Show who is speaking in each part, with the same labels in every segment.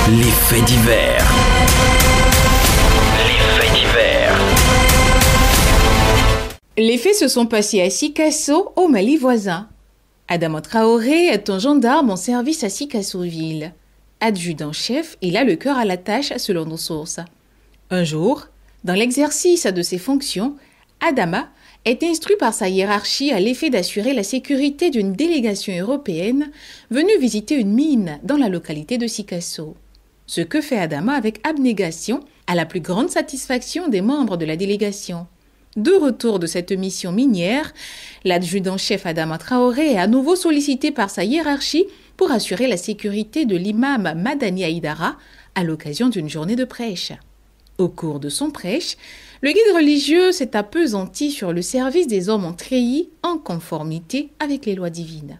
Speaker 1: Les faits divers. Les faits divers.
Speaker 2: Les faits se sont passés à Sikasso, au Mali voisin. Adama Traoré est un gendarme en service à Sikassoville. Adjudant-chef, il a le cœur à la tâche selon nos sources. Un jour, dans l'exercice de ses fonctions, Adama est instruit par sa hiérarchie à l'effet d'assurer la sécurité d'une délégation européenne venue visiter une mine dans la localité de Sikasso. Ce que fait Adama avec abnégation, à la plus grande satisfaction des membres de la délégation. De retour de cette mission minière, l'adjudant-chef Adama Traoré est à nouveau sollicité par sa hiérarchie pour assurer la sécurité de l'imam Madani Aïdara à l'occasion d'une journée de prêche. Au cours de son prêche, le guide religieux s'est appesanti sur le service des hommes en treillis en conformité avec les lois divines.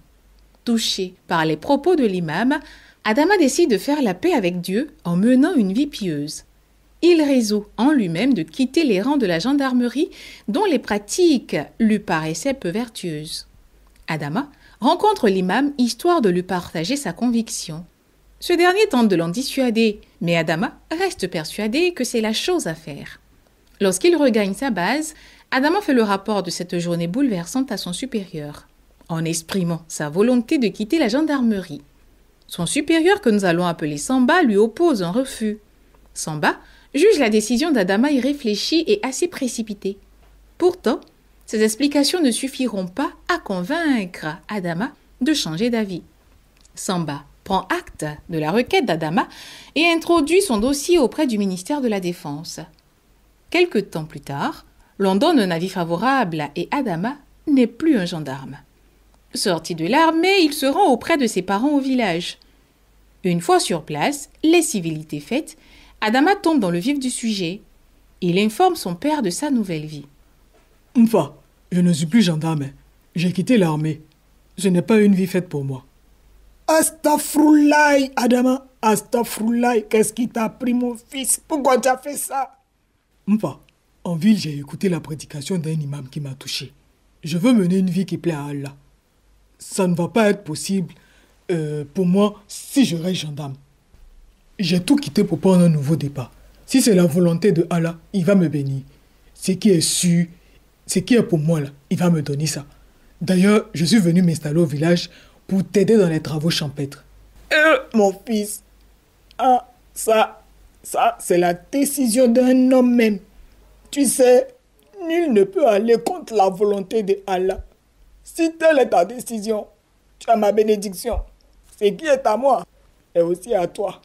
Speaker 2: Touché par les propos de l'imam, Adama décide de faire la paix avec Dieu en menant une vie pieuse. Il résout en lui-même de quitter les rangs de la gendarmerie dont les pratiques lui paraissaient peu vertueuses. Adama rencontre l'imam histoire de lui partager sa conviction. Ce dernier tente de l'en dissuader, mais Adama reste persuadé que c'est la chose à faire. Lorsqu'il regagne sa base, Adama fait le rapport de cette journée bouleversante à son supérieur, en exprimant sa volonté de quitter la gendarmerie. Son supérieur, que nous allons appeler Samba, lui oppose un refus. Samba juge la décision d'Adama irréfléchie et assez précipitée. Pourtant, ces explications ne suffiront pas à convaincre Adama de changer d'avis. Samba prend acte de la requête d'Adama et introduit son dossier auprès du ministère de la Défense. Quelque temps plus tard, l'on donne un avis favorable et Adama n'est plus un gendarme. Sorti de l'armée, il se rend auprès de ses parents au village. Une fois sur place, les civilités faites, Adama tombe dans le vif du sujet. Il informe son père de sa nouvelle vie.
Speaker 3: « Mfa, je ne suis plus gendarme. J'ai quitté l'armée. Ce n'est pas une vie faite pour moi. »
Speaker 4: Astaghfirullah, Adama. Astaghfirullah, qu'est-ce qui t'a pris, mon fils? Pourquoi tu as fait ça?
Speaker 3: Mfa, en ville, j'ai écouté la prédication d'un imam qui m'a touché. Je veux mener une vie qui plaît à Allah. Ça ne va pas être possible pour moi si je reste gendarme. J'ai tout quitté pour prendre un nouveau départ. Si c'est la volonté de Allah, il va me bénir. Ce qui est sûr, ce qui est pour moi, là, il va me donner ça. D'ailleurs, je suis venu m'installer au village pour t'aider dans les travaux champêtres.
Speaker 4: Mon fils, ça, c'est la décision d'un homme même. Tu sais, nul ne peut aller contre la volonté de Allah. Si telle est ta décision, tu as ma bénédiction. Ce qui est à moi est aussi à toi.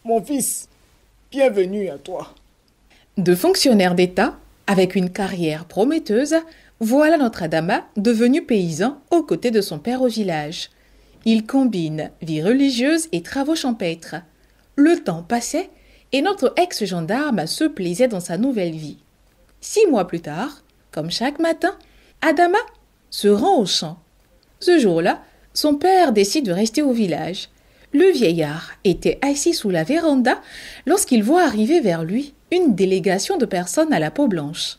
Speaker 4: Mon fils, bienvenue à toi.
Speaker 2: De fonctionnaire d'État, avec une carrière prometteuse, voilà notre Adama devenu paysan aux côtés de son père au village. Il combine vie religieuse et travaux champêtres. Le temps passait et notre ex-gendarme se plaisait dans sa nouvelle vie. 6 mois plus tard, comme chaque matin, Adama se rend au champ. Ce jour-là, son père décide de rester au village. Le vieillard était assis sous la véranda lorsqu'il voit arriver vers lui une délégation de personnes à la peau blanche.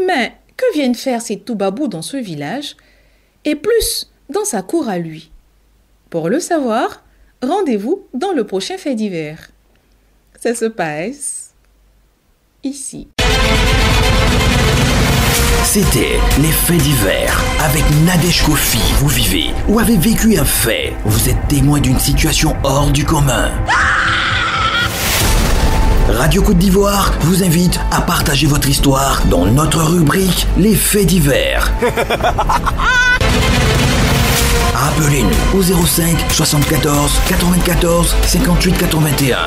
Speaker 2: Mais que viennent faire ces toubabous dans ce village et plus dans sa cour à lui? Pour le savoir, rendez-vous dans le prochain fait divers. Ça se passe ici.
Speaker 1: C'était les faits divers avec Nadège Kofi. Vous vivez ou avez vécu un fait. Vous êtes témoin d'une situation hors du commun. Radio Côte d'Ivoire vous invite à partager votre histoire dans notre rubrique Les faits divers. Appelez-nous au 05 74 94 58 81.